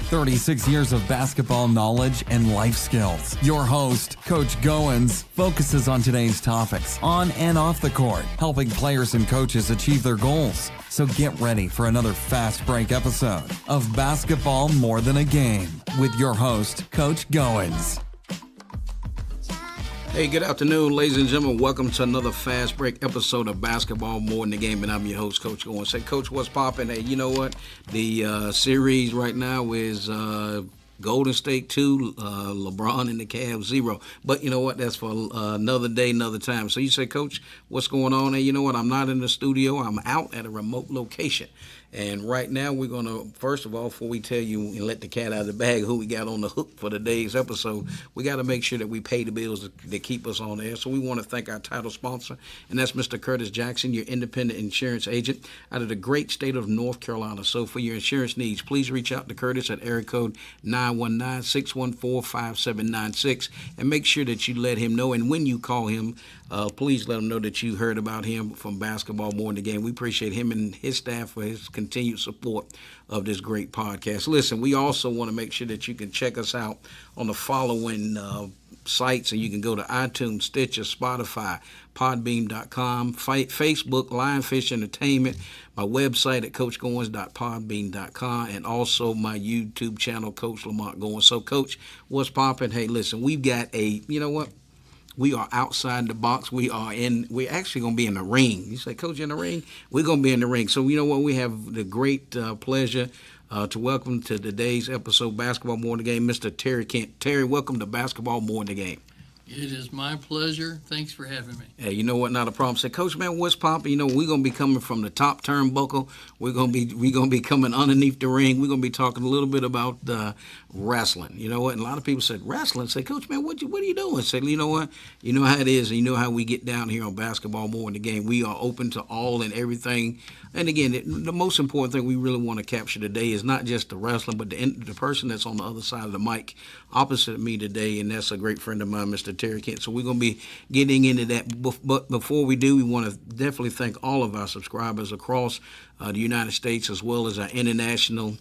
36 years of basketball knowledge and life skills. Your host, Coach Goins, focuses on today's topics on and off the court, helping players and coaches achieve their goals. So get ready for another fast break episode of Basketball More Than a Game with your host, Coach Goins. Hey, good afternoon, ladies and gentlemen. Welcome to another fast break episode of Basketball More Than a Game, and I'm your host, Coach Goins. Say, Coach, what's poppin'? Hey, you know what? The series right now is Golden State 2, LeBron and the Cavs 0. But you know what? That's for another day, another time. So you say, Coach, what's going on? Hey, you know what? I'm not in the studio. I'm out at a remote location. And right now we're going to, first of all, before we tell you and let the cat out of the bag who we got on the hook for today's episode, we got to make sure that we pay the bills that keep us on air. So we want to thank our title sponsor, and that's Mr. Curtis Jackson, your independent insurance agent out of the great state of North Carolina. So for your insurance needs, please reach out to Curtis at area code 919-614-5796 and make sure that you let him know. And when you call him, please let him know that you heard about him from Basketball More Than a Game. We appreciate him and his staff for his continued support of this great podcast. Listen, we also want to make sure that you can check us out on the following sites, and you can go to iTunes, Stitcher, Spotify, Podbean.com, Facebook, Lionfish Entertainment, my website at CoachGoins.podbean.com, and also my YouTube channel, Coach Lamont Goins. So, Coach, what's popping? Hey, listen, we've got you know what? We are outside the box. We're actually going to be in the ring. You say, Coach, in the ring? We're going to be in the ring. So, you know what? We have the great pleasure to welcome to today's episode, Basketball More Than a Game, Mr. Terry Kent. Terry, welcome to Basketball More Than a Game. It is my pleasure. Thanks for having me. Hey, you know what? Not a problem. Say, Coach, man, what's popping? You know, we're gonna be coming from the top turnbuckle. We're gonna be coming underneath the ring. We're gonna be talking a little bit about wrestling. You know what? And a lot of people said wrestling. Say, Coach, man, what are you doing? Say, you know what? You know how it is, and you know how we get down here on Basketball More Than a Game. We are open to all and everything. And again, the most important thing we really want to capture today is not just the wrestling, but the person that's on the other side of the mic opposite of me today, and that's a great friend of mine, Mr. Terry Kent. So we're going to be getting into that. But before we do, we want to definitely thank all of our subscribers across the United States, as well as our international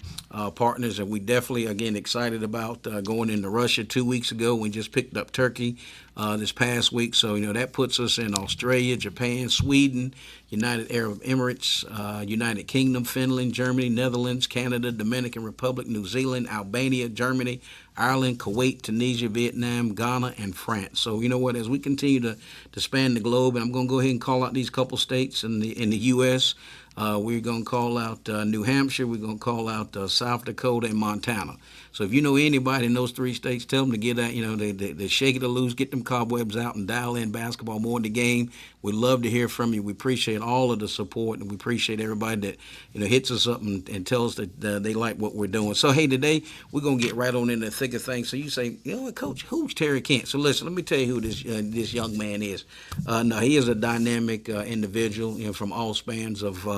partners. And we definitely, again, excited about going into Russia 2 weeks ago. We just picked up Turkey this past week. So, you know, that puts us in Australia, Japan, Sweden, United Arab Emirates, United Kingdom, Finland, Germany, Netherlands, Canada, Dominican Republic, New Zealand, Albania, Germany, Ireland, Kuwait, Tunisia, Vietnam, Ghana, and France. So, you know what, as we continue to span the globe, and I'm going to go ahead and call out these couple states in the U.S., we're going to call out New Hampshire, we're going to call out South Dakota, and Montana. So if you know anybody in those three states, tell them to get out, you know, they shake it or loose, get them cobwebs out and dial in Basketball More Than a Game. We'd love to hear from you. We appreciate all of the support, and we appreciate everybody that, you know, hits us up and tells us that they like what we're doing. So, hey, today we're going to get right on in the thick of things. So you say, you know what, Coach, who's Terry Kent? So listen, let me tell you who this young man is. No, he is a dynamic individual, you know, from all spans of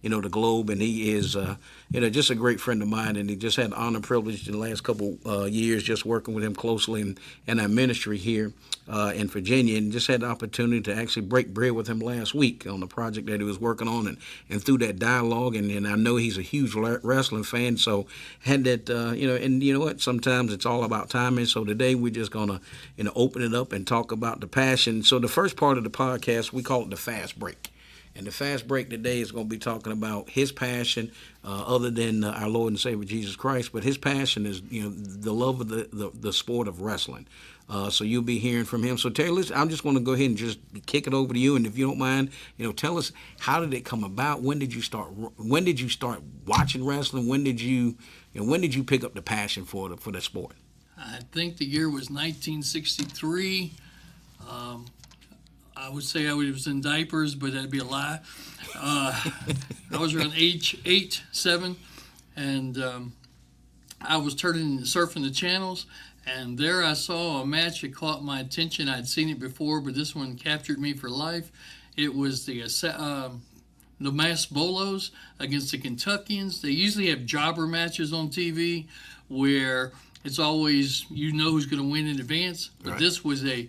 you know, the globe, and he is, you know, just a great friend of mine, and he just had the honor and privilege in the last couple years just working with him closely in our ministry here in Virginia, and just had the opportunity to actually break bread with him last week on the project that he was working on, and through that dialogue, and I know he's a huge wrestling fan, so had that, you know, and you know what, sometimes it's all about timing, so today we're just going to, you know, open it up and talk about the passion. So the first part of the podcast, we call it the fast break. And the fast break today is going to be talking about his passion, other than our Lord and Savior Jesus Christ, but his passion is, you know, the love of the sport of wrestling. So you'll be hearing from him. So Terry, listen, I'm just going to go ahead and just kick it over to you, and if you don't mind, you know, tell us, how did it come about? When did you start watching wrestling? When did you pick up the passion for the sport? I think the year was 1963. I would say I was in diapers, but that'd be a lie. I was around age 8, 7, and I was surfing the channels, and there I saw a match that caught my attention. I'd seen it before, but this one captured me for life. It was the Mass Bolos against the Kentuckians. They usually have jobber matches on TV where it's always, you know, who's going to win in advance, but right. This was a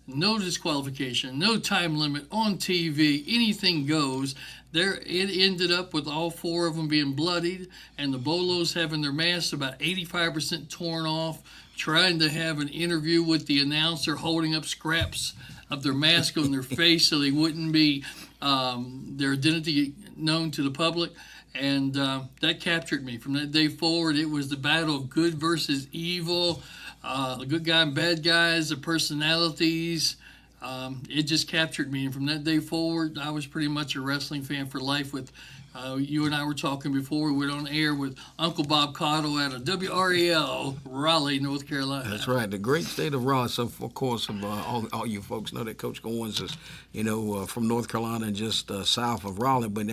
no disqualification, no time limit on TV, anything goes. It ended up with all four of them being bloodied and the Bolos having their masks about 85% torn off, trying to have an interview with the announcer, holding up scraps of their mask on their face so they wouldn't be their identity known to the public. And that captured me. From that day forward, it was the battle of good versus evil, the good guy and bad guys, the personalities. It just captured me. And from that day forward, I was pretty much a wrestling fan for life. With you and I were talking before we went on air with Uncle Bob Cottle out of WREL, Raleigh, North Carolina. That's right, the great state of Raleigh. So, of course, all you folks know that Coach Goins is, from North Carolina and just south of Raleigh. But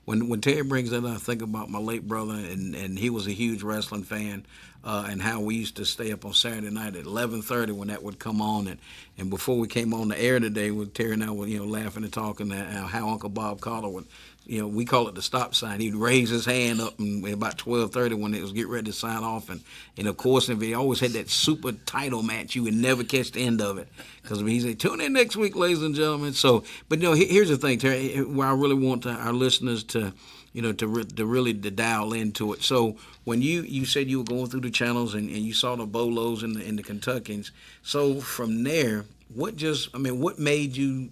when Terry brings that up, I think about my late brother, and he was a huge wrestling fan. And how we used to stay up on Saturday night at 11:30 when that would come on, and before we came on the air today, with Terry and I were laughing and talking how Uncle Bob Cottle would, we call it the stop sign. He'd raise his hand up and about 12:30 when it was getting ready to sign off, and of course, if he always had that super title match, you would never catch the end of it because he said, "Tune in next week, ladies and gentlemen." So, but here's the thing, Terry, where I really want our listeners to. To really dial into it. So when you said you were going through the channels and you saw the Bolos and the Kentuckians, so from there, what just made you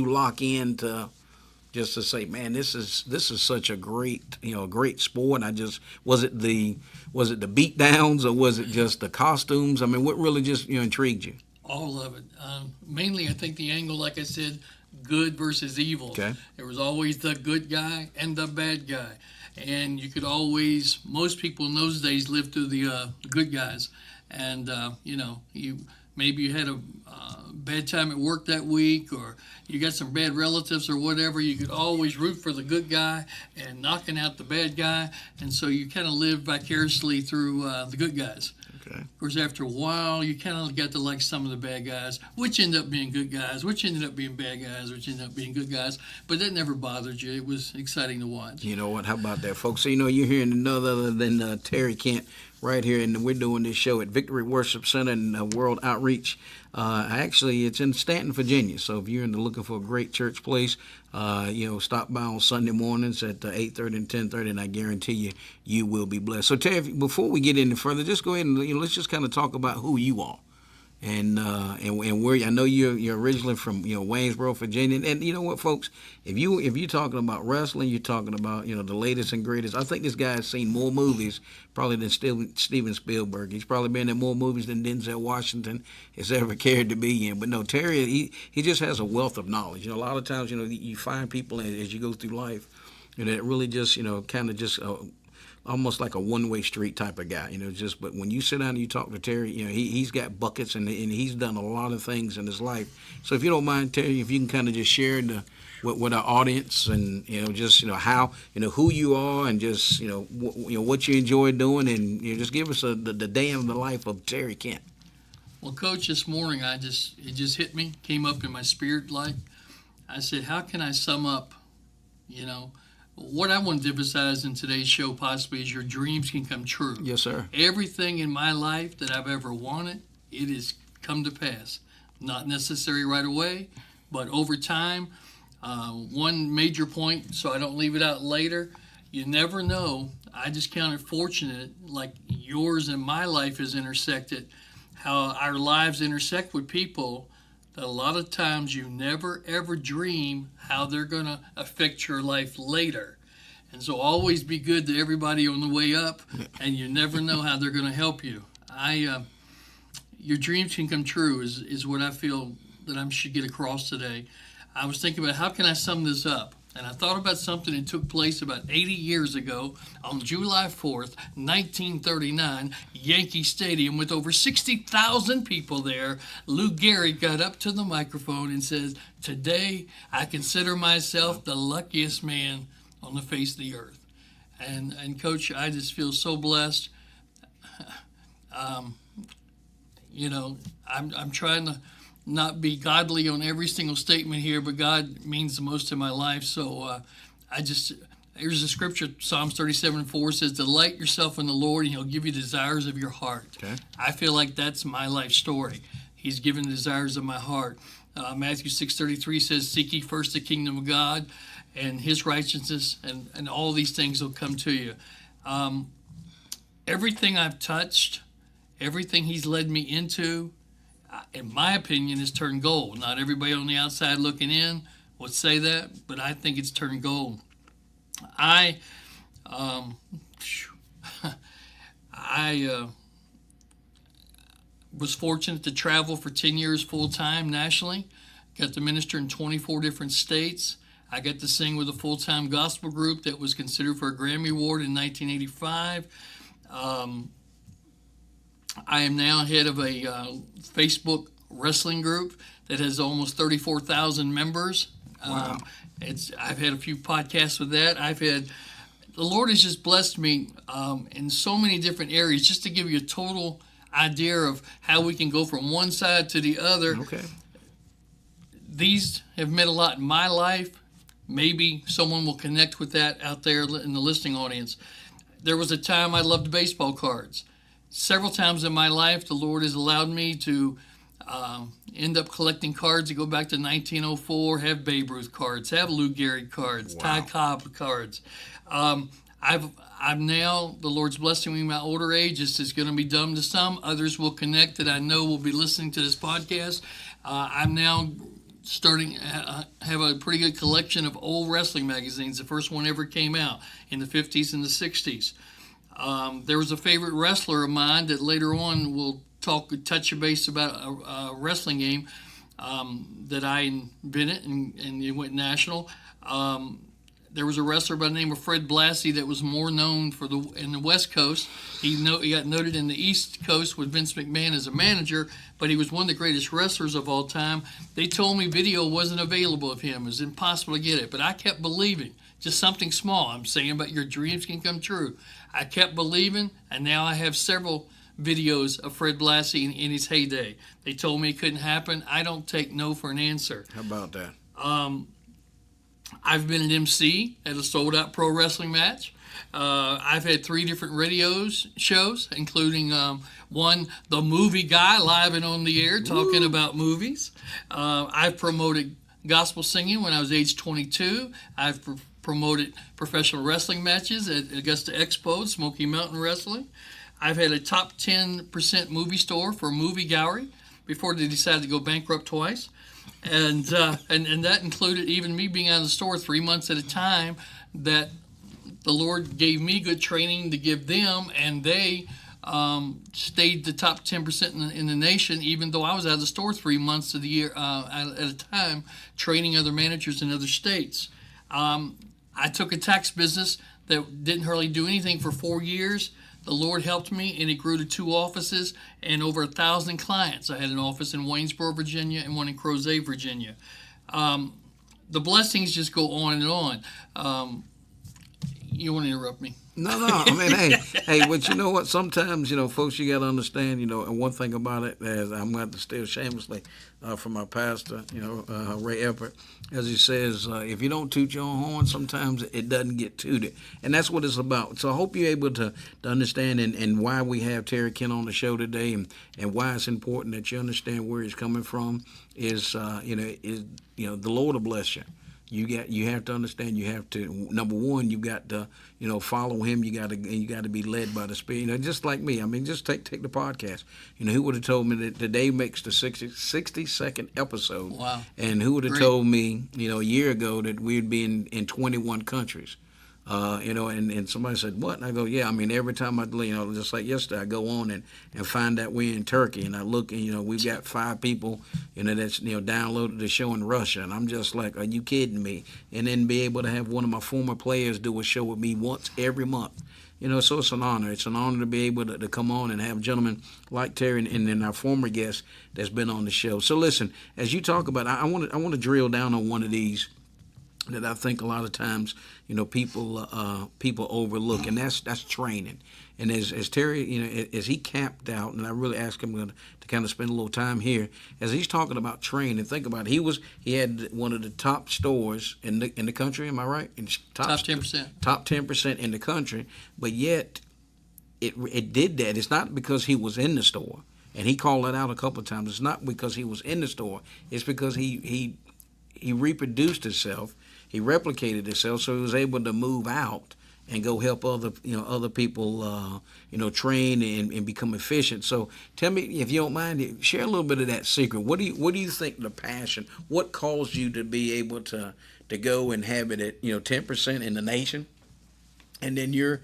lock in to just to say, man, this is such a great sport. Was it the beat downs or was it just the costumes? I mean, what really just intrigued you? All of it. Mainly, I think the angle, like I said, good versus evil. Okay. There was always the good guy and the bad guy. And you could always, most people in those days lived through the good guys. And, maybe you had a bad time at work that week or you got some bad relatives or whatever, you could always root for the good guy and knocking out the bad guy. And so you kind of lived vicariously through the good guys. Okay. Of course, after a while, you kind of got to like some of the bad guys, which ended up being good guys, which ended up being bad guys, which ended up being good guys. But that never bothered you. It was exciting to watch. You know what? How about that, folks? So, you're hearing none other than Terry Kent right here, and we're doing this show at Victory Worship Center and World Outreach. Actually, it's in Stanton, Virginia. So if you're looking for a great church place, stop by on Sunday mornings at 8:30 and 10:30, and I guarantee you will be blessed. So Terry, before we get any further, just go ahead and let's just kind of talk about who you are. And where I know you're originally from Waynesboro, Virginia, and you know what, folks, if you're talking about wrestling, you're talking about the latest and greatest. I think this guy has seen more movies probably than Steven Spielberg. He's probably been in more movies than Denzel Washington has ever cared to be in. But no, Terry, he just has a wealth of knowledge. A lot of times you find people as you go through life that really just kind of just. Almost like a one-way street type of guy, but when you sit down and you talk to Terry, he's got buckets and he's done a lot of things in his life. So if you don't mind, Terry, if you can kind of just share with our audience and, how, who you are and just, what you enjoy doing and, just give us the day in the life of Terry Kent. Well, Coach, this morning it just hit me, came up in my spirit like, I said, how can I sum up, what I want to emphasize in today's show possibly is your dreams can come true. Yes, sir. Everything in my life that I've ever wanted, it has come to pass. Not necessarily right away, but over time. One major point, so I don't leave it out later, you never know. I just count it fortunate, like yours and my life has intersected, how our lives intersect with people that a lot of times you never ever dream how they're going to affect your life later. And so always be good to everybody on the way up, and you never know how they're going to help you. Your dreams can come true is what I feel that I should get across today. I was thinking about how can I sum this up? And I thought about something that took place about 80 years ago on July 4th, 1939, Yankee Stadium with over 60,000 people there. Lou Gehrig got up to the microphone and says, "Today I consider myself the luckiest man on the face of the earth." And Coach, I just feel so blessed. I'm trying to not be godly on every single statement here, but God means the most in my life. So here's the scripture, Psalms 37:4 says, "Delight yourself in the Lord, and He'll give you desires of your heart." Okay. I feel like that's my life story. He's given the desires of my heart. Matthew 6:33 says, "Seek ye first the kingdom of God and His righteousness, and all these things will come to you." Everything I've touched, everything He's led me into, in my opinion, has turned gold. Not everybody on the outside looking in would say that, but I think it's turned gold. I was fortunate to travel for 10 years full-time nationally. Got to minister in 24 different states. I got to sing with a full-time gospel group that was considered for a Grammy Award in 1985. I am now head of a Facebook wrestling group that has almost 34,000 members. Wow. I've had a few podcasts with that. The Lord has just blessed me in so many different areas. Just to give you a total idea of how we can go from one side to the other. Okay. These have meant a lot in my life. Maybe someone will connect with that out there in the listening audience. There was a time I loved baseball cards. Several times in my life, the Lord has allowed me to end up collecting cards that go back to 1904, have Babe Ruth cards, have Lou Gehrig cards, Wow. Ty Cobb cards. I've now, the Lord's blessing me in my older age. This is going to be dumb to some. Others will connect that I know will be listening to this podcast. I'm now starting have a pretty good collection of old wrestling magazines. The first one ever came out in the 50s and the 60s. There was a favorite wrestler of mine that later on will touch base about a wrestling game that I invented and it went national. There was a wrestler by the name of Fred Blassie that was more known in the West Coast. He got noted in the East Coast with Vince McMahon as a manager, but he was one of the greatest wrestlers of all time. They told me video wasn't available of him. It was impossible to get it, but I kept believing. Just something small. I'm saying about your dreams can come true. I kept believing, and now I have several videos of Fred Blassie in his heyday. They told me it couldn't happen. I don't take no for an answer. How about that? I've been an MC at a sold-out pro wrestling match. I've had 3 different radio shows, including one, The Movie Guy, live and on the air, talking about movies. I've promoted gospel singing when I was age 22. I've promoted professional wrestling matches at Augusta Expo, Smoky Mountain Wrestling. I've had a top 10% movie store for a movie gallery before they decided to go bankrupt twice. And that included even me being out of the store 3 months at a time, that the Lord gave me good training to give them, and they stayed the top 10% in the nation, even though I was out of the store 3 months of the year at a time, training other managers in other states. I took a tax business that didn't hardly do anything for 4 years. The Lord helped me, and it grew to 2 offices and over 1,000 clients. I had an office in Waynesboro, Virginia, and one in Crozet, Virginia. The blessings just go on and on. You want to interrupt me? No. I mean, hey, but you know what? Sometimes, folks, you got to understand, and one thing about it is I'm going to steal shamelessly from my pastor, Ray Everett, as he says, if you don't toot your own horn, sometimes it doesn't get tooted. And that's what it's about. So I hope you're able to understand and why we have Terry Kent on the show today and why it's important that you understand where he's coming from is, the Lord will bless you. You have to understand. You have to, number one, you got to follow him. You got to be led by the Spirit. Just like me. I mean, just take the podcast. Who would have told me that today makes the 62nd episode? Wow. And who would have told me a year ago that we'd be in 21 countries? And somebody said, what? And I go, yeah, I mean, every time I, just like yesterday, I go on and find that we're in Turkey, and I look, and, we've got 5 people, that's, downloaded the show in Russia, and I'm just like, are you kidding me? And then be able to have one of my former players do a show with me once every month. So it's an honor. It's an honor to be able to come on and have gentlemen like Terry and then our former guest that's been on the show. So listen, as you talk about, I want to drill down on one of these that I think a lot of times, people overlook, and that's training. And as Terry, as he capped out, and I really asked him to kind of spend a little time here, as he's talking about training, think about it. He had one of the top stores in the country. Am I right? Top 10%. Top 10% in the country, but yet it did that. It's not because he was in the store. And he called it out a couple of times. It's not because he was in the store. It's because he reproduced himself. He replicated himself, so he was able to move out and go help other people, train and become efficient. So tell me, if you don't mind, share a little bit of that secret. What do you think the passion? What caused you to be able to go and have it at 10% in the nation? And then your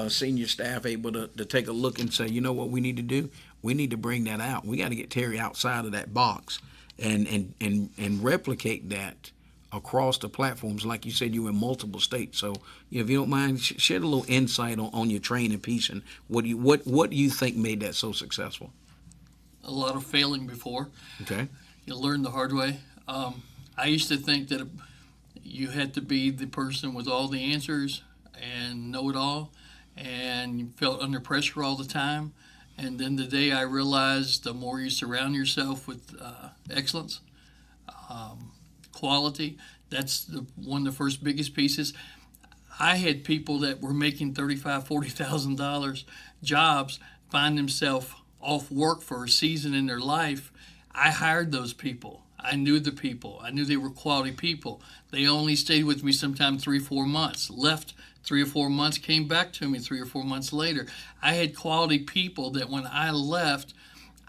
senior staff able to take a look and say, you know what we need to do? We need to bring that out. We got to get Terry outside of that box and replicate that across the platforms. Like you said, you were in multiple states. So if you don't mind, share a little insight on your training piece and what do you think made that so successful? A lot of failing before. Okay. You learn the hard way. I used to think that you had to be the person with all the answers and know it all, and you felt under pressure all the time. And then the day I realized, the more you surround yourself with excellence, quality, that's one of the first biggest pieces. I had people that were making $35,000, $40,000 jobs find themselves off work for a season in their life. I hired those people. I knew the people. I knew they were quality people. They only stayed with me sometime 3-4 months, left 3 or 4 months, came back to me 3 or 4 months later. I had quality people that when I left,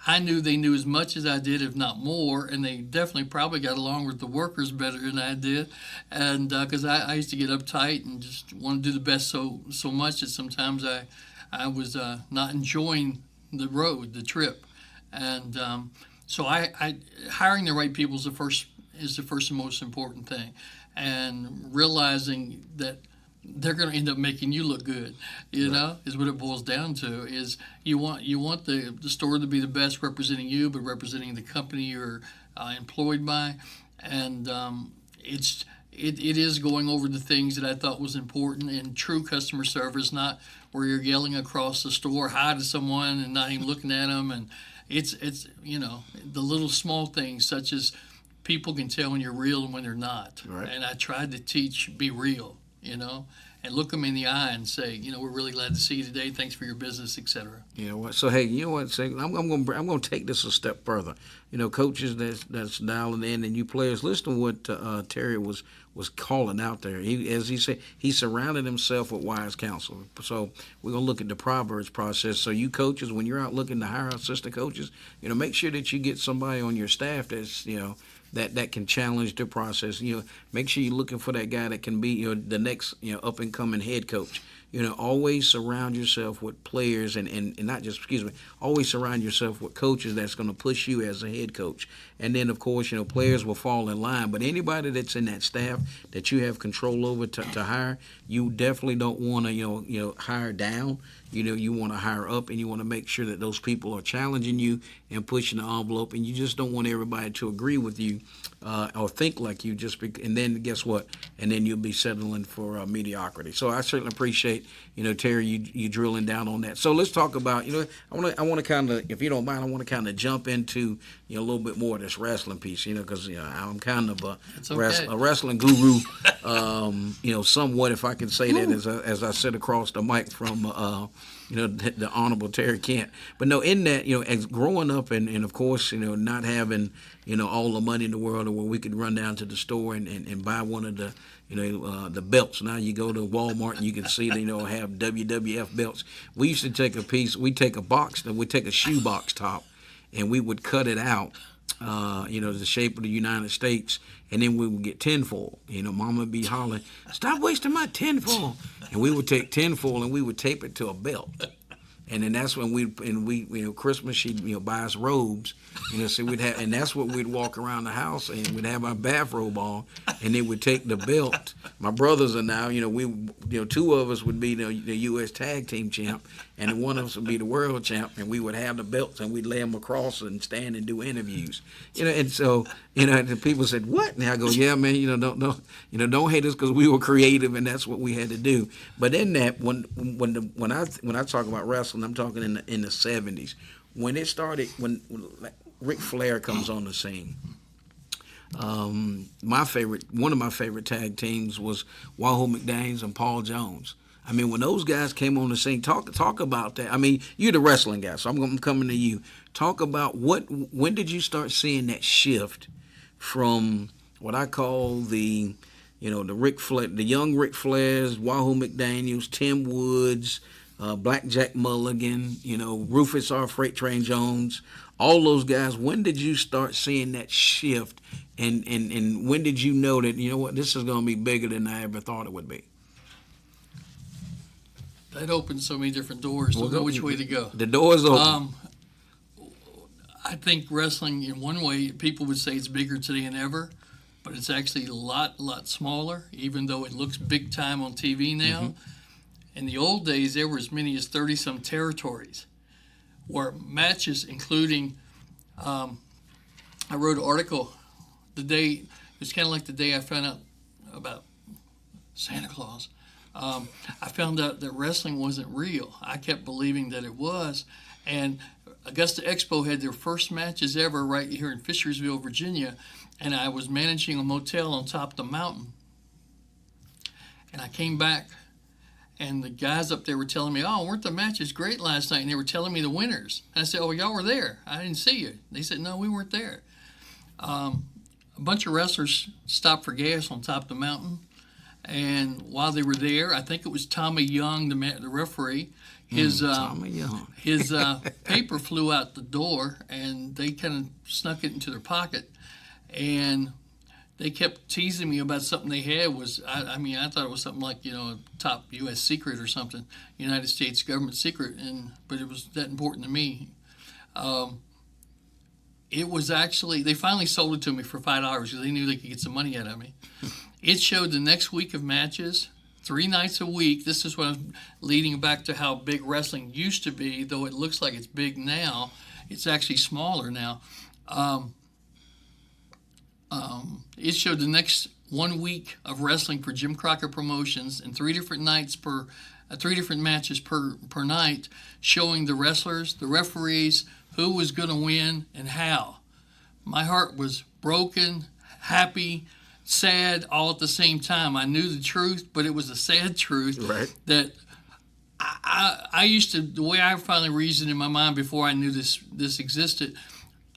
I knew they knew as much as I did, if not more, and they definitely probably got along with the workers better than I did. And because I used to get uptight and just want to do the best so much that sometimes I was not enjoying the road, the trip. And so I hiring the right people is the first and most important thing, and realizing that they're going to end up making you look good, is what it boils down to. Is you want the store to be the best representing you, but representing the company you're employed by, and it is going over the things that I thought was important, and true customer service, not where you're yelling across the store hi to someone and not even looking at them, and it's the little small things such as people can tell when you're real and when they're not. Right. And I tried to teach be real, and look them in the eye and say, we're really glad to see you today. Thanks for your business, etc. You know what? So hey, you know what? Say, I'm going to take this a step further. Coaches that's dialing in, and you players, listen to what Terry was calling out there. As he said, he surrounded himself with wise counsel. So we're going to look at the Proverbs process. So you coaches, when you're out looking to hire assistant coaches, make sure that you get somebody on your staff that's that can challenge the process. Make sure you're looking for that guy that can be the next up and coming head coach. Always surround yourself with players and not just, always surround yourself with coaches that's going to push you as a head coach. And then, of course, players will fall in line. But anybody that's in that staff that you have control over to hire, you definitely don't want to, hire down. You want to hire up, and you want to make sure that those people are challenging you and pushing the envelope, and you just don't want everybody to agree with you or think like you and then guess what? And then you'll be settling for mediocrity. So I certainly appreciate, Terry, you drilling down on that. So let's talk about, I want to kind of, if you don't mind, I want to kind of jump into, a little bit more of this wrestling piece, because I'm kind of a wrestling guru, somewhat, if I can say that, as I sit across the mic from, the Honorable Terry Kent. But no, in that, as growing up and of course, not having, all the money in the world where we could run down to the store and buy one of the, the belts. Now you go to Walmart and you can see they have WWF belts. We used to take a box, we take a shoe box top, and we would cut it out, the shape of the United States, and then we would get tinfoil. Mama would be hollering, "Stop wasting my tinfoil!" And we would take tinfoil and we would tape it to a belt. And then that's when we Christmas she'd buy us robes, so we'd have, and that's what we'd walk around the house and we'd have our bathrobe on, and then we'd take the belt. My brothers are now, two of us would be the U.S. Tag Team champ, and then one of us would be the world champ, and we would have the belts and we'd lay them across and stand and do interviews, and so the people said, "What?" And I go, "Yeah, man, don't hate us because we were creative and that's what we had to do." But in that, when I talk about wrestling, I'm talking in the 70s when it started, when Ric Flair comes on the scene. One of my favorite tag teams was Wahoo McDaniels and Paul Jones. I mean, when those guys came on the scene, talk about that. I mean, you're the wrestling guy, so I'm coming to you. Talk about when did you start seeing that shift from what I call the young Ric Flairs, Wahoo McDaniels, Tim Woods, Blackjack Mulligan, Rufus R. Freight Train Jones, all those guys. When did you start seeing that shift, and when did you know that, this is going to be bigger than I ever thought it would be? That opened so many different doors to know which way to go. The doors open. I think wrestling, in one way, people would say it's bigger today than ever, but it's actually a lot smaller, even though it looks big time on TV now. Mm-hmm. In the old days, there were as many as 30-some territories where matches, including, I wrote an article it was kind of like the day I found out about Santa Claus. I found out that wrestling wasn't real. I kept believing that it was. And Augusta Expo had their first matches ever right here in Fishersville, Virginia. And I was managing a motel on top of the mountain. And I came back, and the guys up there were telling me, "Oh, weren't the matches great last night?" And they were telling me the winners. And I said, "Oh, y'all were there. I didn't see you." They said, "No, we weren't there." A bunch of wrestlers stopped for gas on top of the mountain. And while they were there, I think it was Tommy Young, the referee, his paper flew out the door, and they kind of snuck it into their pocket. And they kept teasing me about something they had. I thought it was something like, a top U.S. secret or something, United States government secret, but it was that important to me. It was actually, they finally sold it to me for $5 because they knew they could get some money out of me. It showed the next week of matches, 3 nights a week. This is what I'm leading back to how big wrestling used to be, though it looks like it's big now. It's actually smaller now. It showed the next 1 week of wrestling for Jim Crockett Promotions and 3 different nights 3 different matches per night, showing the wrestlers, the referees, who was going to win and how. My heart was broken, happy, sad, all at the same time. I knew the truth, but it was a sad truth. Right. That I used to, the way I finally reasoned in my mind before I knew this existed,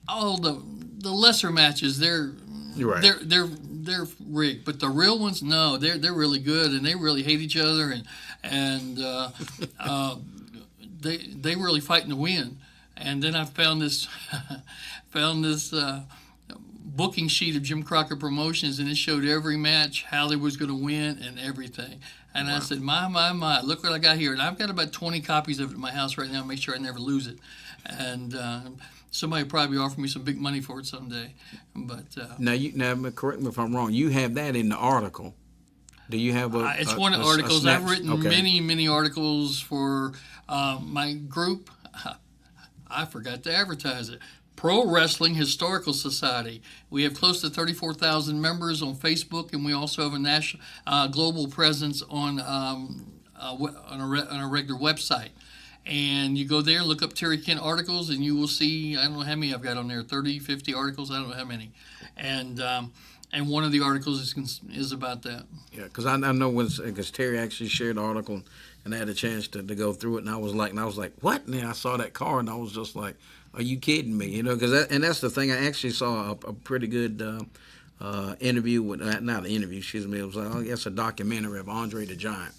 all the lesser matches, they're rigged, but the real ones, no, they're really good, and they really hate each other, and they really fighting to win. And then I found this booking sheet of Jim Crockett Promotions, and it showed every match, how they was going to win, and everything. And wow. I said, my, look what I got here. And I've got about 20 copies of it in my house right now, make sure I never lose it. And somebody will probably offer me some big money for it someday. But now, correct me if I'm wrong. You have that in the article. Do you have it's one of the articles. I've written many articles for my group. I forgot to advertise it. Pro Wrestling Historical Society. We have close to 34,000 members on Facebook, and we also have a national, global presence on a regular website. And you go there, look up Terry Kent articles, and you will see, I don't know how many I've got on there, 30, 50 articles, I don't know how many. And one of the articles is about that. Yeah, because I know because Terry actually shared the article, and I had a chance to go through it, and I was like, what? And then I saw that card, and I was just like, are you kidding me? Because that's the thing. I actually saw a pretty good interview with, not an interview, excuse me. It was, I guess, a documentary of Andre the Giant.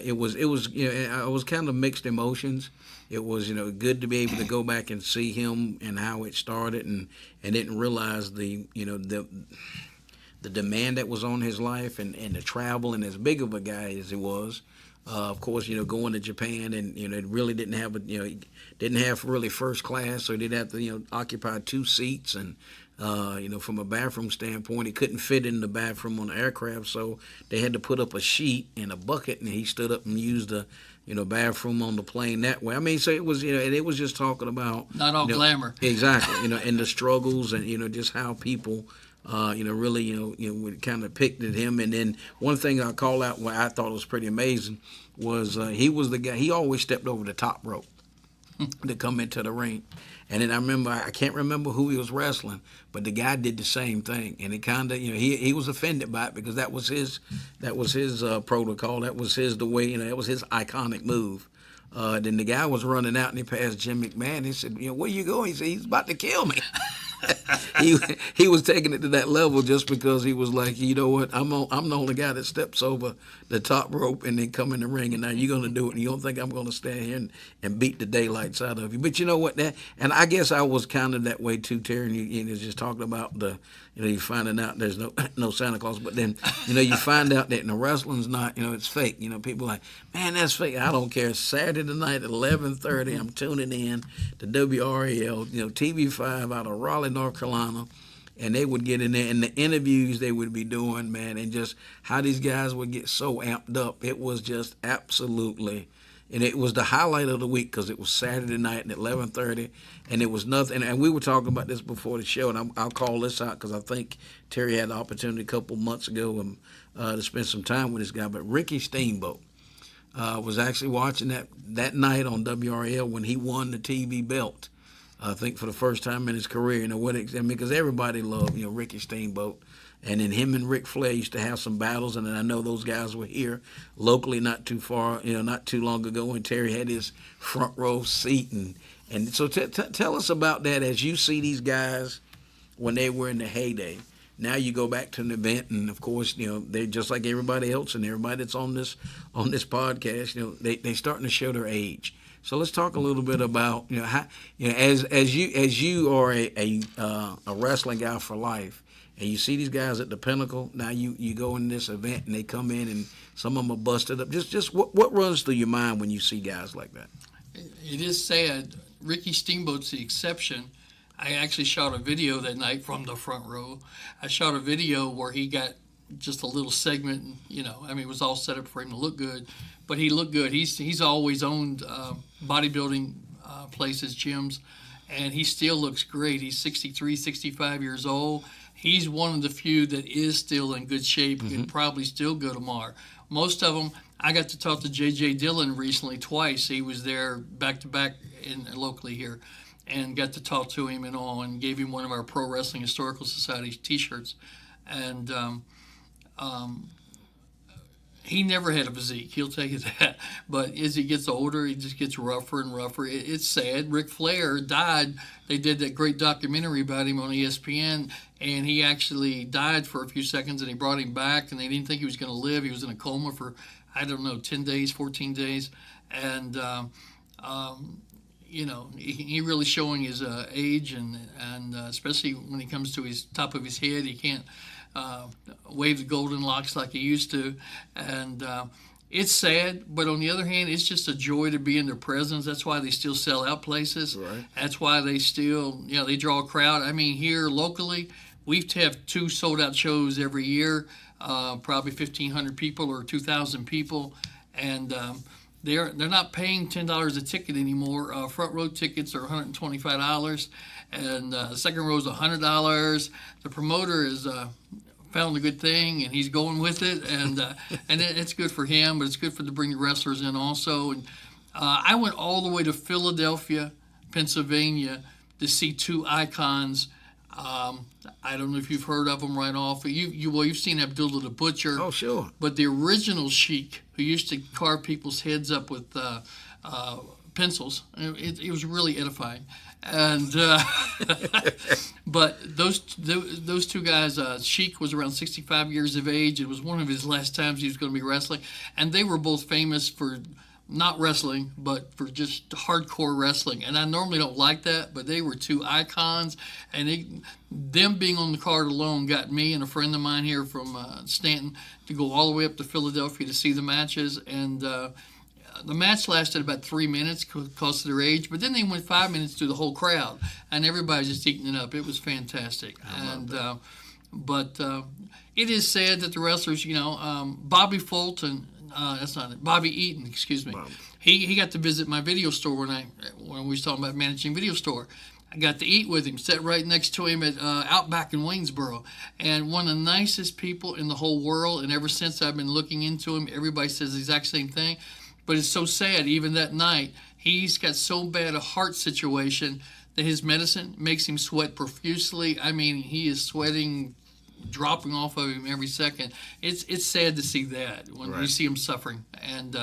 It was I was kind of mixed emotions. It was good to be able to go back and see him and how it started, and didn't realize the demand that was on his life, and the travel, and as big of a guy as he was. Of course, going to Japan, and it really didn't have really first class, so he'd have to occupy 2 seats, and from a bathroom standpoint, he couldn't fit in the bathroom on the aircraft, so they had to put up a sheet and a bucket, and he stood up and used the bathroom on the plane that way. I mean, so it was and it was just talking about not all glamour, exactly, and the struggles, and just how people. Really, we kind of picked at him. And then one thing I call out, what I thought was pretty amazing, was he was the guy. He always stepped over the top rope to come into the ring, And then I remember, I can't remember who he was wrestling, but the guy did the same thing, and it kind of, he was offended by it because that was his protocol, that was the way, that was his iconic move. Then the guy was running out and he passed Jim McMahon. He said, where you going? He said, he's about to kill me. he was taking it to that level just because he was like, you know what, I'm the only guy that steps over the top rope and then come in the ring, and now you're going to do it, and you don't think I'm going to stand here and beat the daylights out of you. But you know what, and I guess I was kind of that way too, Terry, and you just talking about you finding out there's no Santa Claus, but then, you find out that wrestling's not, it's fake. People are like, man, that's fake. I don't care. Saturday night at 11:30, I'm tuning in to WRAL, TV5 out of Raleigh, North Carolina, and they would get in there, and the interviews they would be doing, man, and just how these guys would get so amped up. It was just absolutely, and it was the highlight of the week because it was Saturday night at 11:30, and it was nothing. And we were talking about this before the show, and I'll call this out because I think Terry had the opportunity a couple months ago to spend some time with this guy. But Ricky Steamboat was actually watching that night on WRL when he won the TV belt. I think for the first time in his career, because everybody loved, Ricky Steamboat. And then him and Ric Flair used to have some battles, and then I know those guys were here locally not too far, not too long ago, and Terry had his front row seat. And so tell us about that as you see these guys when they were in the heyday. Now you go back to an event, and of course, they're just like everybody else, and everybody that's on this podcast, they starting to show their age. So let's talk a little bit about how as you are a wrestling guy for life, and you see these guys at the pinnacle. Now you go in this event and they come in and some of them are busted up. Just what runs through your mind when you see guys like that? It is sad. Ricky Steamboat's the exception. I actually shot a video that night from the front row. I shot a video where he got just a little segment, it was all set up for him to look good, but he looked good. He's always owned bodybuilding places, gyms, and he still looks great. He's 63, 65 years old. He's one of the few that is still in good shape and can probably still go tomorrow. Most of them, I got to talk to J.J. Dillon recently twice. He was there back-to-back locally here, and got to talk to him and all, and gave him one of our Pro Wrestling Historical Society T-shirts. And he never had a physique, he'll tell you that. But as he gets older, he just gets rougher and rougher. It's sad. Ric Flair died. They did that great documentary about him on ESPN, and he actually died for a few seconds, and they brought him back, and they didn't think he was going to live. He was in a coma for, 10 days, 14 days. And, he really showing his age, and especially when he comes to his top of his head, he can't wave the golden locks like he used to, and it's sad. But on the other hand, it's just a joy to be in their presence. That's why they still sell out places. Right. That's why they still, they draw a crowd. I mean, here locally, we have 2 sold-out shows every year, probably 1,500 people or 2,000 people, and they're not paying $10 a ticket anymore. Front row tickets are $125, and second row is $100. The promoter is found a good thing, and he's going with it, and it's good for him, but it's good to bring the wrestlers in also. And I went all the way to Philadelphia, Pennsylvania, to see 2 icons. I don't know if you've heard of them right off. You've seen Abdullah the Butcher. Oh, sure. But the original Sheik, who used to carve people's heads up with pencils, it was really edifying. And but those 2 guys, Sheik was around 65 years of age. It was one of his last times he was going to be wrestling, and they were both famous for not wrestling, but for just hardcore wrestling. And I normally don't like that, but they were 2 icons, and them being on the card alone got me and a friend of mine here from Stanton to go all the way up to Philadelphia to see the matches. And the match lasted about 3 minutes because of their age, but then they went 5 minutes through the whole crowd, and everybody was just eating it up. It was fantastic. But it is sad that the wrestlers, Bobby Fulton, that's not it, Bobby Eaton, excuse me. Bobby. He got to visit my video store when we was talking about managing video store. I got to eat with him, sat right next to him at Outback in Waynesboro, and one of the nicest people in the whole world. And ever since I've been looking into him, everybody says the exact same thing. But it's so sad, even that night, he's got so bad a heart situation that his medicine makes him sweat profusely. I mean, he is sweating, dropping off of him every second. It's sad to see that when you see him suffering. And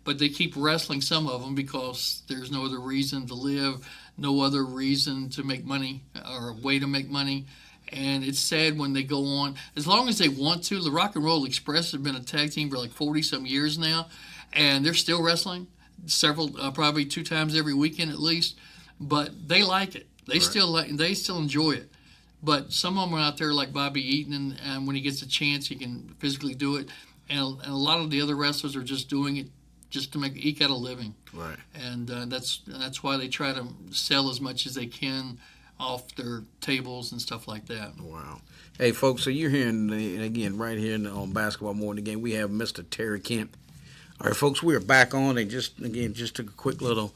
but they keep wrestling, some of them, because there's no other reason to live, no other reason to make money or a way to make money. And it's sad when they go on, as long as they want to. The Rock and Roll Express have been a tag team for like 40-some years now, and they're still wrestling several, probably 2 times every weekend at least. But they like it. They still enjoy it. But some of them are out there like Bobby Eaton, and when he gets a chance, he can physically do it. And a lot of the other wrestlers are just doing it just to eke out a living. Right. And that's why they try to sell as much as they can off their tables and stuff like that. Wow. Hey, folks, so you're hearing, again, right here on Basketball More Than a Game, we have Mr. Terry Kemp. All right, folks, we're back on and just took a quick little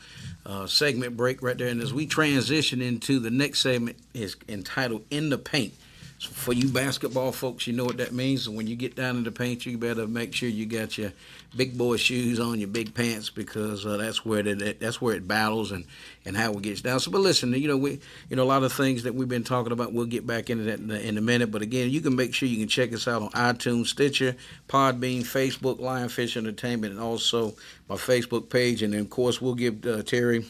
segment break right there. And as we transition into the next segment, is entitled In the Paint. So for you basketball folks, you know what that means. So when you get down in the paint, you better make sure you got your big boy shoes on, your big pants, because that's where it battles and how it gets down. So, but listen, we a lot of things that we've been talking about. We'll get back into that in a minute. But again, you can make sure you can check us out on iTunes, Stitcher, Podbean, Facebook, Lionfish Entertainment, and also my Facebook page. And then of course we'll give Terry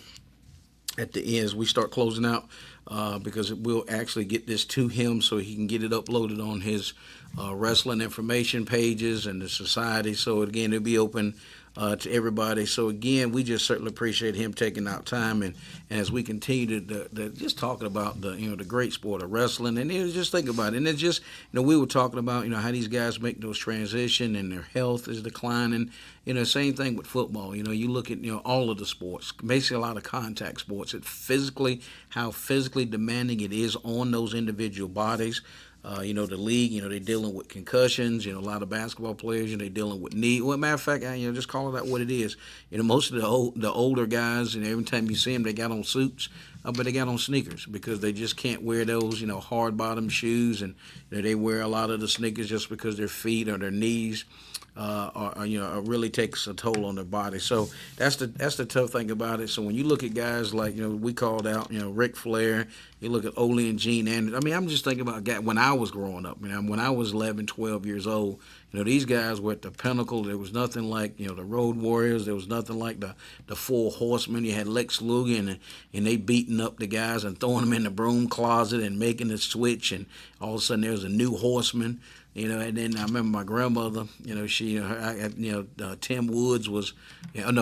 at the end as we start closing out. Because we'll actually get this to him so he can get it uploaded on his wrestling information pages and the society. So again, it'll be open to everybody. So again, we just certainly appreciate him taking out time and as we continue to just talking about the great sport of wrestling, and just think about it. And it's just we were talking about how these guys make those transition and their health is declining. Same thing with football. You look at all of the sports, basically a lot of contact sports. How physically demanding it is on those individual bodies. The league, they're dealing with concussions. A lot of basketball players, they're dealing with knee. Well, matter of fact, just call it out what it is. Most of the older guys, every time you see them, they got on suits, but they got on sneakers because they just can't wear those, hard bottom shoes, and they wear a lot of the sneakers just because their feet or their knees. Really takes a toll on their body. So that's the tough thing about it. So when you look at guys like we called out Ric Flair, you look at Ole and Gene Anderson. I mean, I'm just thinking about when I was growing up. When I was 11, 12 years old, these guys were at the pinnacle. There was nothing like the Road Warriors. There was nothing like the Four Horsemen. You had Lex Luger and they beating up the guys and throwing them in the broom closet and making the switch. And all of a sudden there was a new horseman. And then I remember my grandmother, Tim Woods was,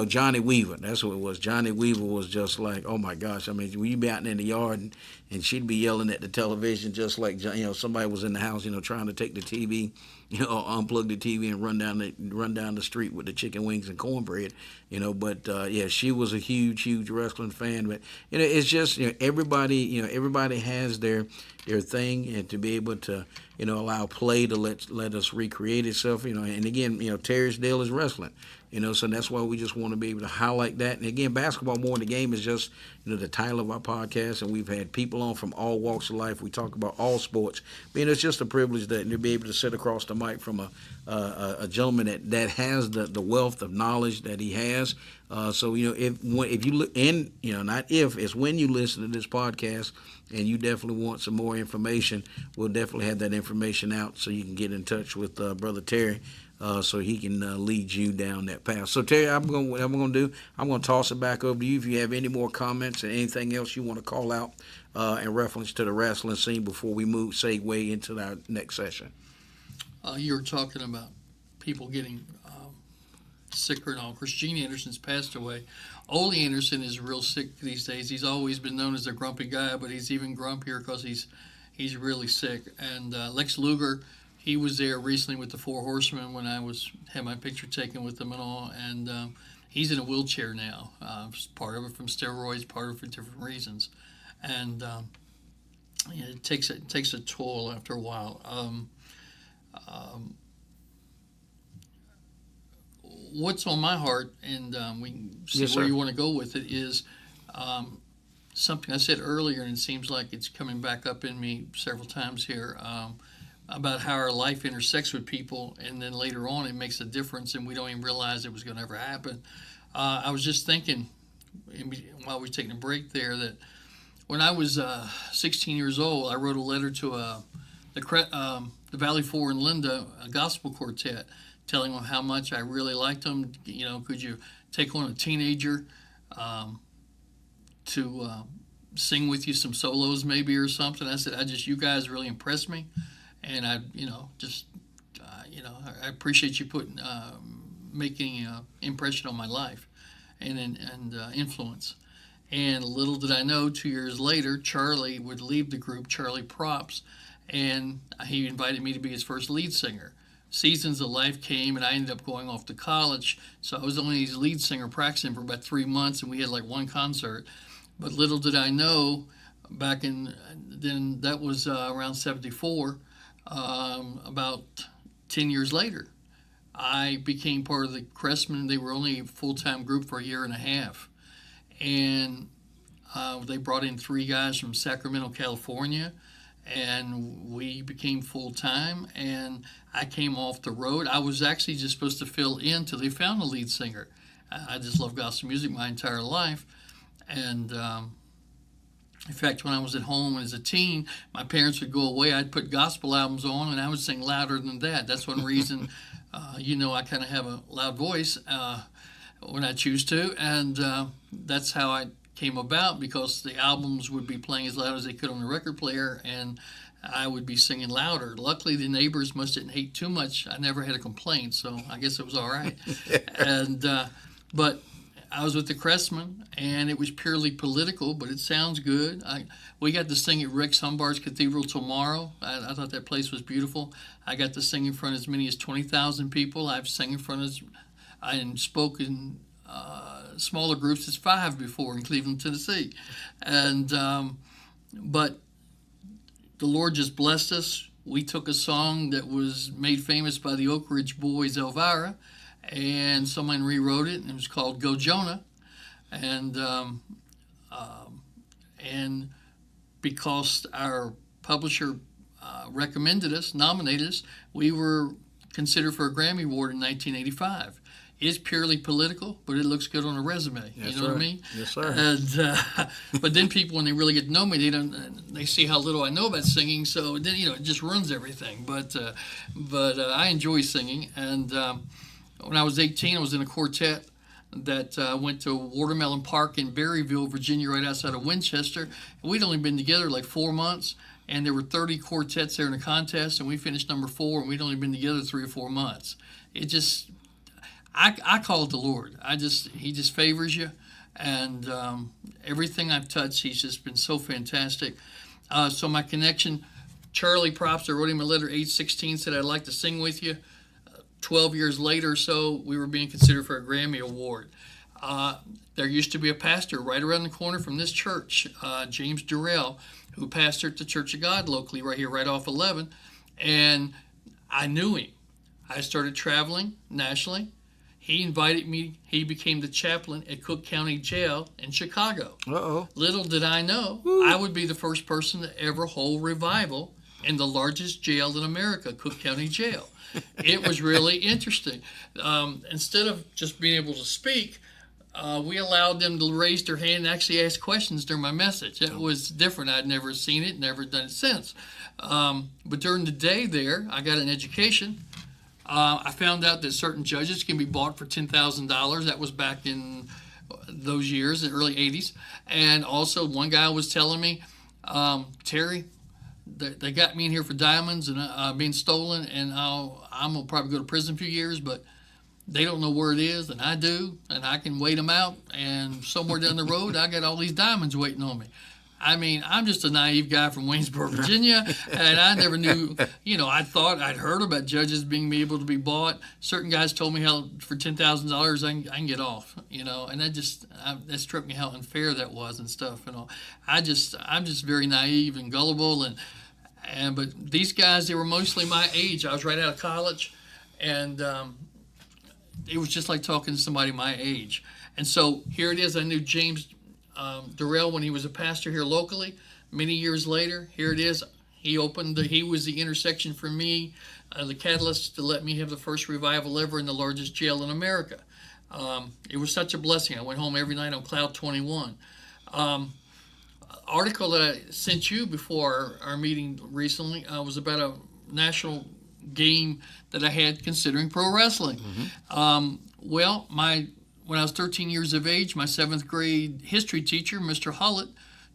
Johnny Weaver. That's what it was. Johnny Weaver was just like, oh my gosh. I mean, we'd be out in the yard and she'd be yelling at the television just like, somebody was in the house, trying to take the TV, unplug the TV and run down the street with the chicken wings and cornbread, But she was a huge wrestling fan. But it's just everybody has their thing, and to be able to allow play to let us recreate itself, and again, Terry's deal is wrestling, so that's why we just want to be able to highlight that. And again, Basketball More Than a Game is just the title of our podcast, and we've had people on from all walks of life. We talk about all sports. It's just a privilege to be able to sit across the mic from a gentleman that has the wealth of knowledge that he has. So if you look, and not if, it's when you listen to this podcast and you definitely want some more information, we'll definitely have that information out so you can get in touch with Brother Terry. So he can lead you down that path. So Terry, I'm going to toss it back over to you if you have any more comments and anything else you want to call out in reference to the wrestling scene before we segue into our next session. You were talking about people getting sicker and all. Of course, Gene Anderson's passed away. Ole Anderson is real sick these days. He's always been known as a grumpy guy, but he's even grumpier because he's really sick. And Lex Luger, he was there recently with the Four Horsemen when I had my picture taken with them and all, and he's in a wheelchair now. Part of it from steroids, part of it for different reasons, and it takes a toll after a while. What's on my heart, and we can see Yes, where sir. you want to go with it, is something I said earlier, and it seems like it's coming back up in me several times here. About how our life intersects with people, and then later on it makes a difference, and we don't even realize it was going to ever happen. I was just thinking, while we were taking a break there, that when I was 16 years old, I wrote a letter to the Valley Four and Linda a gospel quartet, telling them how much I really liked them. You know, could you take on a teenager to sing with you some solos maybe or something? I said, you guys really impressed me, and I appreciate you making an impression on my life and influence. And little did I know, 2 years later, Charlie would leave the group, Charlie Props, and he invited me to be his first lead singer. Seasons of life came, and I ended up going off to college, so I was only his lead singer practicing for about 3 months, and we had like one concert. But little did I know, then that was around 74, about 10 years later, I became part of the Cressmen. They were only a full-time group for a year and a half. And they brought in 3 guys from Sacramento, California, and we became full-time, and I came off the road. I was actually just supposed to fill in till they found a lead singer. I just love gospel music my entire life. And in fact, when I was at home as a teen, my parents would go away. I'd put gospel albums on, and I would sing louder than that. That's one reason, I kind of have a loud voice when I choose to. And that's how I came about, because the albums would be playing as loud as they could on the record player, and I would be singing louder. Luckily, the neighbors must didn't hate too much. I never had a complaint, so I guess it was all right. And but I was with the Cressmen, and it was purely political, but it sounds good. We got to sing at Rex Humbart's Cathedral tomorrow. I thought that place was beautiful. I got to sing in front of as many as 20,000 people. I've sang in front of, and spoke in smaller groups as 5 before in Cleveland, Tennessee. And but the Lord just blessed us. We took a song that was made famous by the Oak Ridge Boys, Elvira, and someone rewrote it, and it was called Go Jonah. And because our publisher nominated us, we were considered for a Grammy Award in 1985. It's purely political, but it looks good on a resume. Yes, you know sir. what I mean? Yes, sir. And but then people, when they really get to know me, they see how little I know about singing. So then it just ruins everything. But I enjoy singing. And when I was 18, I was in a quartet that went to Watermelon Park in Berryville, Virginia, right outside of Winchester. And we'd only been together like 4 months, and there were 30 quartets there in the contest, and we finished number 4, and we'd only been together 3 or 4 months. It just, I call it the Lord. He just favors you, and everything I've touched, he's just been so fantastic. So my connection, Charlie Props, I wrote him a letter, age 16, said I'd like to sing with you. 12 years later or so, we were being considered for a Grammy Award. There used to be a pastor right around the corner from this church, James Durrell, who pastored the Church of God locally right here, right off 11, and I knew him. I started traveling nationally. He invited me. He became the chaplain at Cook County Jail in Chicago. Uh-oh. Little did I know, I would be the first person to ever hold revival in the largest jail in America, Cook County Jail. It was really interesting. Instead of just being able to speak, we allowed them to raise their hand and actually ask questions during my message. It was different. I'd never seen it, never done it since. But during the day there, I got an education. I found out that certain judges can be bought for $10,000. That was back in those years, the early 80s. And also, one guy was telling me, Terry, they got me in here for diamonds and being stolen, and I'm going to probably go to prison a few years, but they don't know where it is, and I do, and I can wait them out, and somewhere down the road, I got all these diamonds waiting on me. I mean, I'm just a naive guy from Waynesboro, Virginia, and I never knew, I thought I'd heard about judges being able to be bought. Certain guys told me how for $10,000 I can get off, and that struck me how unfair that was and stuff, I'm just very naive and gullible, but these guys, they were mostly my age. I was right out of college, and it was just like talking to somebody my age. And so here it is. I knew James Durrell when he was a pastor here locally. Many years later, here it is. He was the intersection for me, the catalyst to let me have the first revival ever in the largest jail in America. It was such a blessing. I went home every night on cloud 21. article that I sent you before our meeting recently was about a national game that I had considering pro wrestling. Well, when I was 13 years of age, my 7th grade history teacher, Mr. Hullett,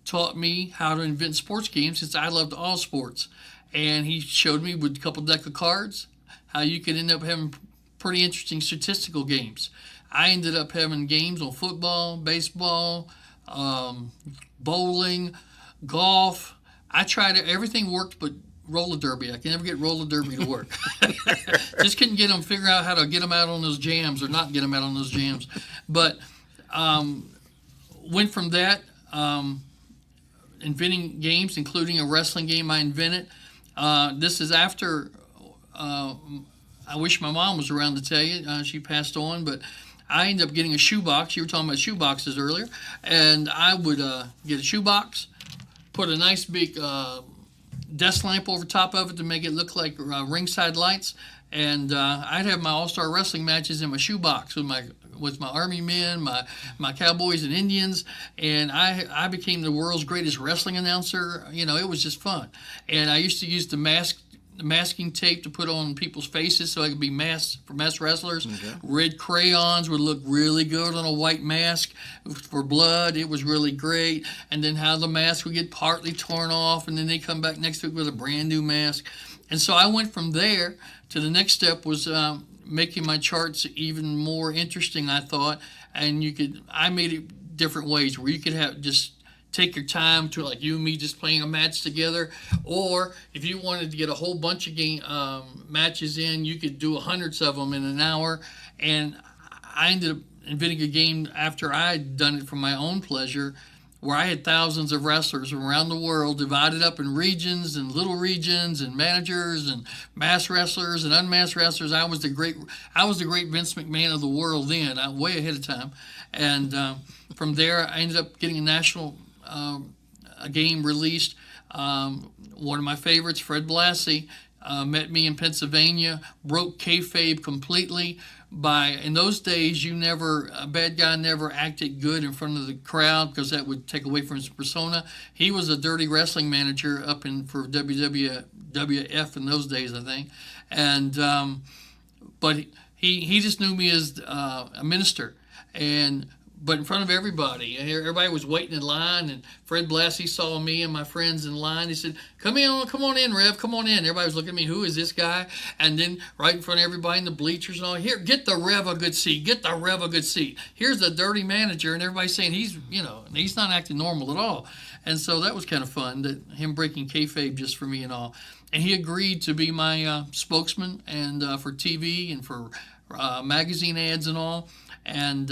taught me how to invent sports games since I loved all sports. And he showed me with a couple deck of cards how you could end up having pretty interesting statistical games. I ended up having games on football, baseball, bowling, golf. I tried it. Everything worked but roller derby. I can never get roller derby to work. Just couldn't figure out how to get them out on those jams or not get them out on those jams. But went from that, inventing games, including a wrestling game I invented. This is after, I wish my mom was around to tell you, she passed on, but I ended up getting a shoebox. You were talking about shoeboxes earlier. And I would get a shoebox, put a nice big desk lamp over top of it to make it look like ringside lights, and I'd have my all-star wrestling matches in my shoebox with my Army men, my Cowboys and Indians, and I became the world's greatest wrestling announcer. It was just fun, and I used to use the masking tape to put on people's faces so I could be masked for masked wrestlers. Okay. Red crayons would look really good on a white mask for blood. It was really great. And then how the mask would get partly torn off, and then they come back next week with a brand new mask. And so I went from there to the next step was making my charts even more interesting, I thought. And I made it different ways where you could have just take your time to, like you and me just playing a match together, or if you wanted to get a whole bunch of matches in, you could do hundreds of them in an hour. And I ended up inventing a game after I'd done it for my own pleasure, where I had thousands of wrestlers from around the world divided up in regions and little regions and managers and masked wrestlers and unmasked wrestlers. I was the great Vince McMahon of the world then, way ahead of time. And from there, I ended up getting a game released. One of my favorites, Fred Blassie, met me in Pennsylvania, broke kayfabe completely. In those days, a bad guy never acted good in front of the crowd because that would take away from his persona. He was a dirty wrestling manager for WWF in those days, I think. And but he just knew me as a minister. But in front of everybody was waiting in line, and Fred Blassie saw me and my friends in line. He said, come on in, Rev, come on in. Everybody was looking at me, who is this guy? And then right in front of everybody in the bleachers and all, here, get the Rev a good seat, Here's the dirty manager, and everybody's saying he's not acting normal at all. And so that was kind of fun, that him breaking kayfabe just for me and all. And he agreed to be my spokesman and for TV and for magazine ads and all. And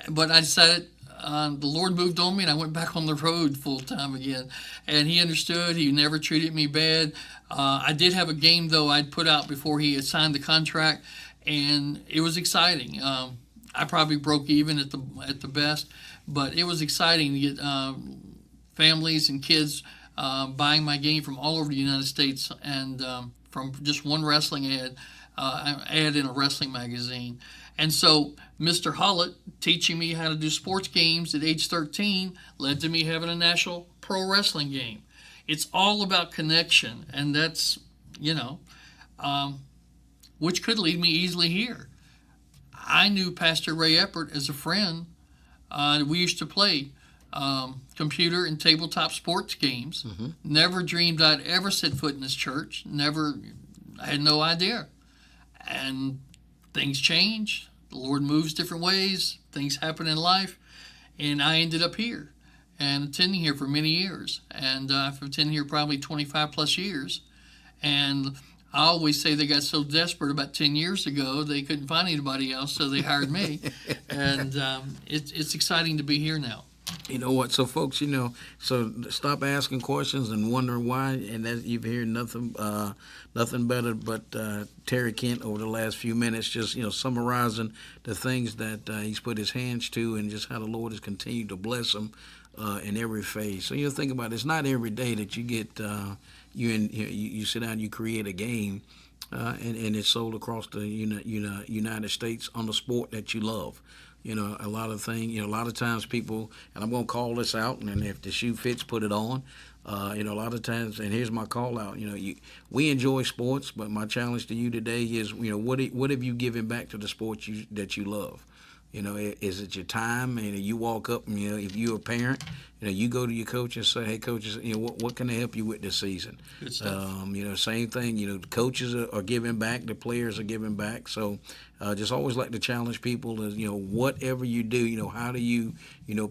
but I decided the Lord moved on me, and I went back on the road full time again. And he understood. He never treated me bad. I did have a game, though, I'd put out before he had signed the contract, and it was exciting. I probably broke even at the best, but it was exciting to get families and kids buying my game from all over the United States, and from just one wrestling ad in a wrestling magazine. And so Mr. Hullett teaching me how to do sports games at age 13 led to me having a national pro wrestling game. It's all about connection, and that's, which could lead me easily here. I knew Pastor Ray Eppert as a friend. We used to play computer and tabletop sports games. Mm-hmm. Never dreamed I'd ever set foot in this church. I had no idea. And things change. The Lord moves different ways. Things happen in life. And I ended up here and attending here for many years. And I've attended here probably 25 plus years. And I always say they got so desperate about 10 years ago, they couldn't find anybody else, so they hired me. And it's exciting to be here now. You know what? So, folks, so stop asking questions and wondering why, and that you've heard nothing better but Terry Kent over the last few minutes, just summarizing the things that he's put his hands to, and just how the Lord has continued to bless him in every phase. So think about it. It's not every day that you get you sit down, you create a game, and it's sold across the United States on the sport that you love. a lot of things. A lot of times people, and I'm going to call this out, and if the shoe fits, put it on. A lot of times, and here's my call out. We enjoy sports, but my challenge to you today is, what have you given back to the sports that you love? Is it your time? And you walk up and, if you're a parent, you go to your coach and say, hey, coaches, what can I help you with this season? Good stuff. Same thing, the coaches are giving back, the players are giving back. So just always like to challenge people is, whatever you do, how do you,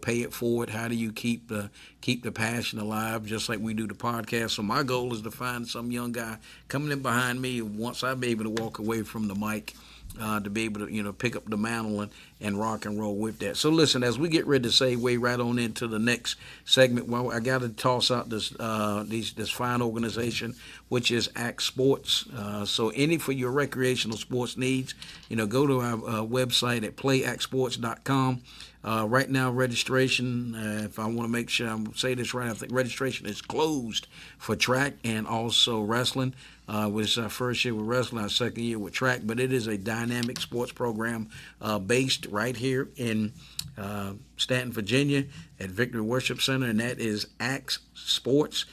pay it forward? How do you keep the passion alive, just like we do the podcast? So my goal is to find some young guy coming in behind me once I be able to walk away from the mic, to be able to, pick up the mantle and rock and roll with that. So listen, as we get ready to segue right on into the next segment, well, I got to toss out this fine organization, which is ACT Sports. So for your recreational sports needs, go to our website at playactsports.com. Right now, registration, if I want to make sure I say this right, I think registration is closed for track and also wrestling. This is our first year with wrestling, our second year with track, but it is a dynamic sports program based right here in Stanton, Virginia at Victory Worship Center, and that is ACT Sports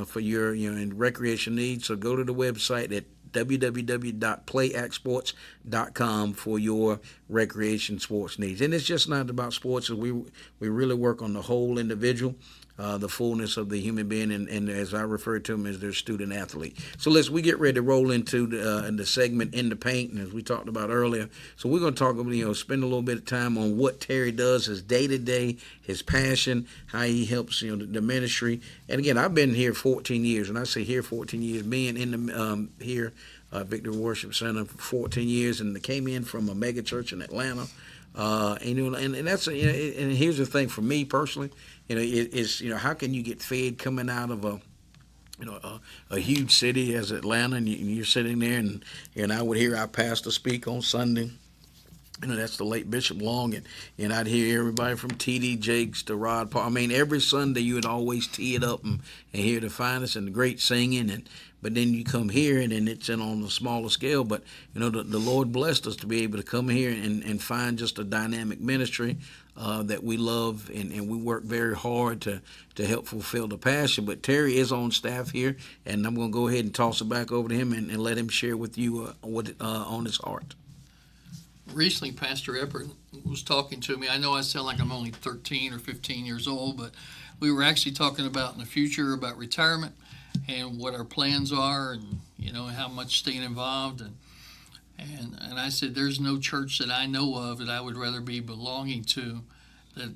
for your recreation needs. So go to the website at www.playactsports.com for your recreation sports needs. And it's just not about sports. We really work on the whole individual, the fullness of the human being, and as I refer to them as their student athlete. So we get ready to roll into the segment In the Paint, and as we talked about earlier. So we're going to talk, spend a little bit of time on what Terry does, his day-to-day, his passion, how he helps, the ministry. And again, I've been here 14 years, and I say here 14 years, being in the here Victory Worship Center for 14 years, and came in from a mega church in Atlanta. And that's and here's the thing for me personally, is how can you get fed coming out of a huge city as Atlanta, and you're sitting there, and I would hear our pastor speak on Sunday. That's the late Bishop Long, and I'd hear everybody from T.D. Jakes to Rod Paul. I mean, every Sunday you would always tee it up and hear the finest and the great singing, but then you come here and then it's on a smaller scale. But the Lord blessed us to be able to come here and find just a dynamic ministry that we love, and we work very hard to help fulfill the passion. But Terry is on staff here, and I'm going to go ahead and toss it back over to him and let him share with you what on his heart. Recently, Pastor Eppert was talking to me. I know I sound like I'm only 13 or 15 years old, but we were actually talking about in the future about retirement and what our plans are, and how much staying involved. And I said, there's no church that I know of that I would rather be belonging to. That,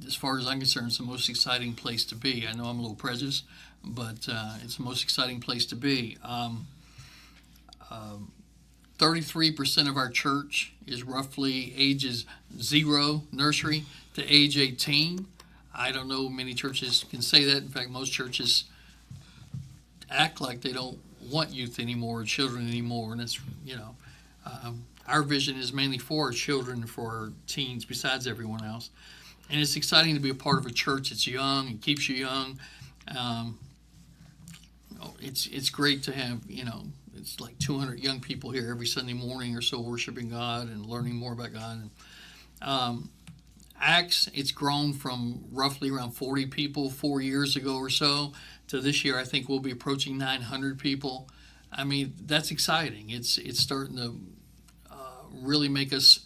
as far as I'm concerned, it's the most exciting place to be. I know I'm a little prejudiced, but it's the most exciting place to be. 33% of our church is roughly ages 0, nursery, to age 18. I don't know many churches can say that. In fact, most churches act like they don't want youth anymore, or children anymore, and it's, our vision is mainly for our children and for our teens besides everyone else. And it's exciting to be a part of a church that's young and keeps you young. It's great to have, it's like 200 young people here every Sunday morning or so worshiping God and learning more about God. And Acts, it's grown from roughly around 40 people 4 years ago or so to this year. I think we'll be approaching 900 people. I mean, that's exciting. It's starting to really make us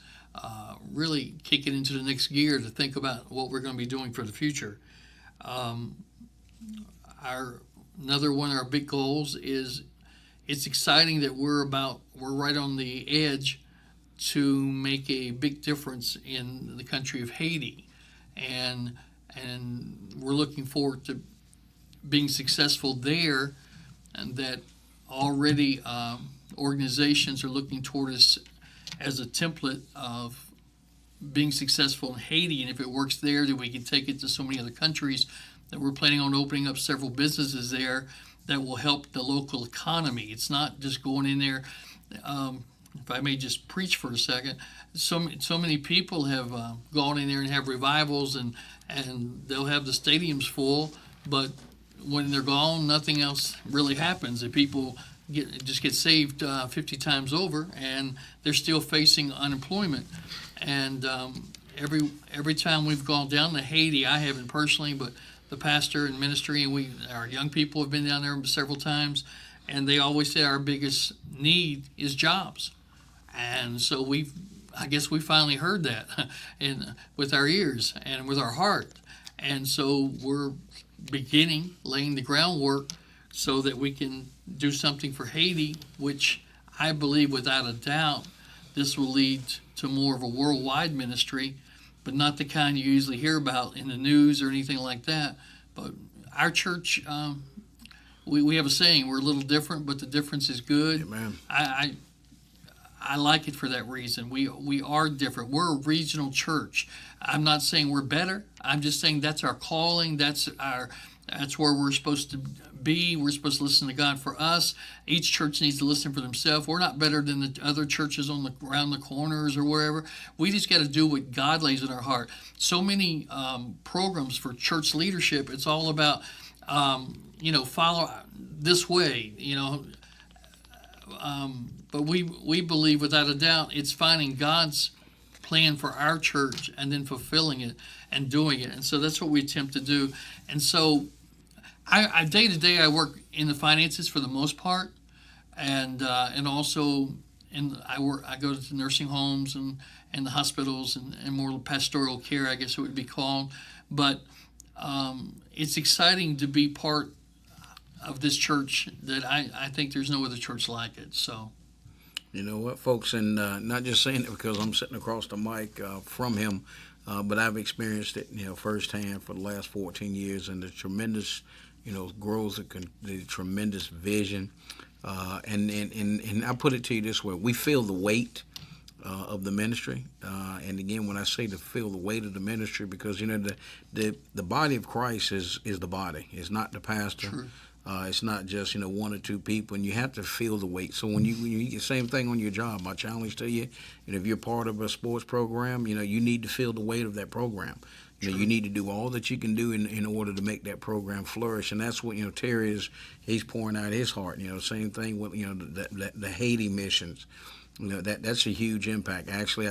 really kick it into the next gear to think about what we're going to be doing for the future. Another one of our big goals is, it's exciting that we're right on the edge to make a big difference in the country of Haiti, and we're looking forward to being successful there, and that already organizations are looking toward us as a template of being successful in Haiti, and if it works there, then we can take it to so many other countries, that we're planning on opening up several businesses there that will help the local economy. It's not just going in there. If I may just preach for a second, so many people have gone in there and have revivals, and they'll have the stadiums full, but when they're gone, nothing else really happens. The people get saved 50 times over, and they're still facing unemployment. And every time we've gone down to Haiti, I haven't personally, but the pastor and ministry and our young people have been down there several times, and they always say our biggest need is jobs. And so I guess we finally heard that with our ears and with our heart. And so we're laying the groundwork so that we can do something for Haiti, which I believe without a doubt this will lead to more of a worldwide ministry, but not the kind you usually hear about in the news or anything like that. But our church, we have a saying, we're a little different, but the difference is good. Amen. I like it for that reason. We are different. We're a regional church. I'm not saying we're better. I'm just saying that's our calling. That's where we're supposed to be. We're supposed to listen to God for us. Each church needs to listen for themselves. We're not better than the other churches around the corners or wherever. We just got to do what God lays in our heart. So many programs for church leadership, it's all about, follow this way, but we believe without a doubt it's finding God's plan for our church and then fulfilling it and doing it. And so that's what we attempt to do. And so I day to day I work in the finances for the most part, and also I go to nursing homes and the hospitals and more pastoral care, I guess it would be called. But it's exciting to be part of this church that I think there's no other church like it. So. You know what, folks, and not just saying it because I'm sitting across the mic from him, but I've experienced it, firsthand for the last 14 years, and the tremendous, growth, the tremendous vision, and I put it to you this way: we feel the weight of the ministry, and again, when I say to feel the weight of the ministry, because the body of Christ is the body, it's not the pastor. True. It's not just one or two people, and you have to feel the weight. So when you get the same thing on your job, my challenge to you, if you're part of a sports program, you need to feel the weight of that program. You need to do all that you can do in order to make that program flourish, and that's what Terry he's pouring out his heart. Same thing with the Haiti missions. That's a huge impact. Actually,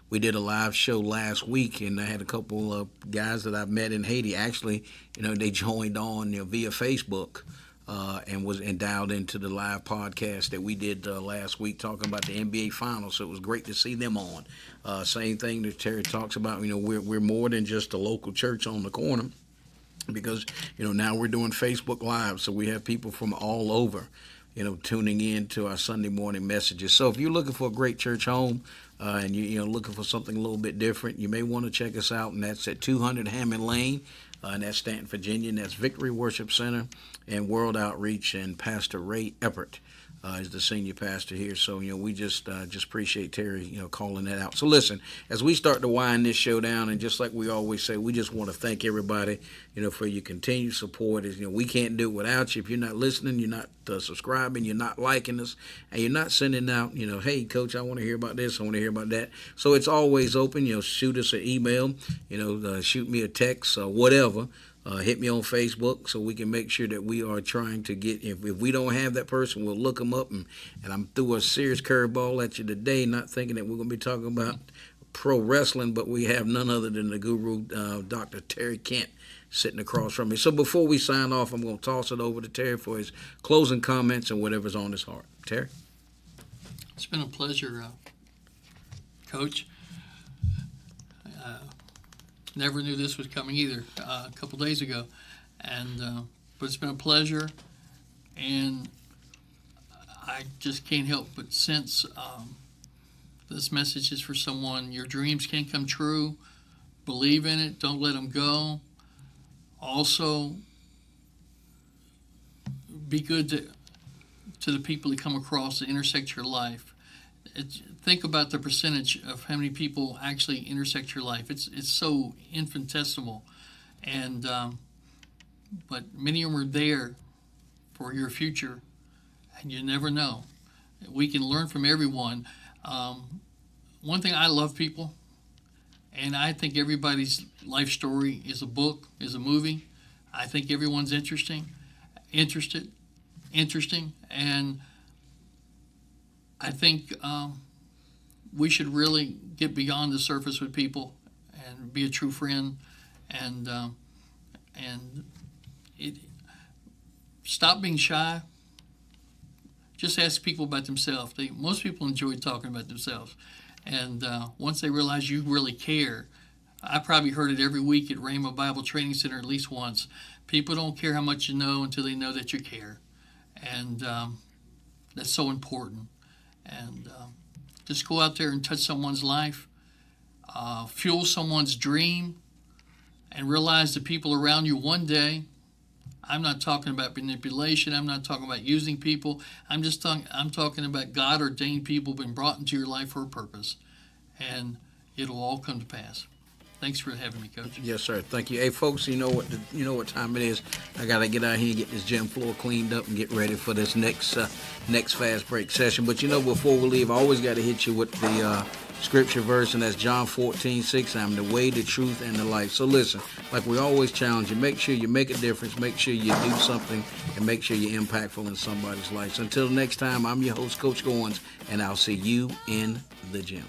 we did a live show last week, and I had a couple of guys that I've met in Haiti. Actually, they joined on via Facebook and dialed into the live podcast that we did last week talking about the NBA Finals. So it was great to see them on. Same thing that Terry talks about. We're more than just a local church on the corner, because now we're doing Facebook Live, so we have people from all over tuning in to our Sunday morning messages. So if you're looking for a great church home and you're looking for something a little bit different, you may want to check us out, and that's at 200 Hammond Lane, and that's Stanton, Virginia, and that's Victory Worship Center and World Outreach, and Pastor Ray Eppert is the senior pastor here. So, we just appreciate Terry, calling that out. So listen, as we start to wind this show down, and just like we always say, we just want to thank everybody, for your continued support. We can't do it without you. If you're not listening, you're not subscribing, you're not liking us, and you're not sending out, hey, Coach, I want to hear about this, I want to hear about that. So it's always open. Shoot us an email, shoot me a text, whatever. Hit me on Facebook so we can make sure that we are trying to get, if we don't have that person, we'll look them up. And I'm threw a serious curveball at you today, not thinking that we're going to be talking about pro wrestling, but we have none other than the guru, Dr. Terry Kent, sitting across from me. So before we sign off, I'm going to toss it over to Terry for his closing comments and whatever's on his heart. Terry? It's been a pleasure, Coach. Never knew this was coming either a couple days ago, but it's been a pleasure, and I just can't help but sense this message is for someone. Your dreams can come true. Believe in it. Don't let them go. Also, be good to the people that come across that intersect your life. Think about the percentage of how many people actually intersect your life. It's so infinitesimal, and but many of them are there for your future, and you never know. We can learn from everyone. One thing, I love people, and I think everybody's life story is a book, is a movie. I think everyone's interesting, and I think we should really get beyond the surface with people and be a true friend, and it stop being shy. Just ask people about themselves. Most people enjoy talking about themselves, and once they realize you really care, I probably heard it every week at Rhema Bible Training Center at least once. People don't care how much you know until they know that you care, and that's so important. And just go out there and touch someone's life, fuel someone's dream, and realize the people around you one day. I'm not talking about manipulation. I'm not talking about using people. I'm talking about God ordained people been brought into your life for a purpose, and it'll all come to pass. Thanks for having me, Coach. Yes, sir. Thank you. Hey, folks, you know what time it is. I gotta get out here and get this gym floor cleaned up and get ready for this next fast break session. But before we leave, I always got to hit you with the scripture verse, and that's John 14:6. I'm the way, the truth, and the life. So listen, like we always challenge you, make sure you make a difference, make sure you do something, and make sure you're impactful in somebody's life. So until next time, I'm your host, Coach Goins, and I'll see you in the gym.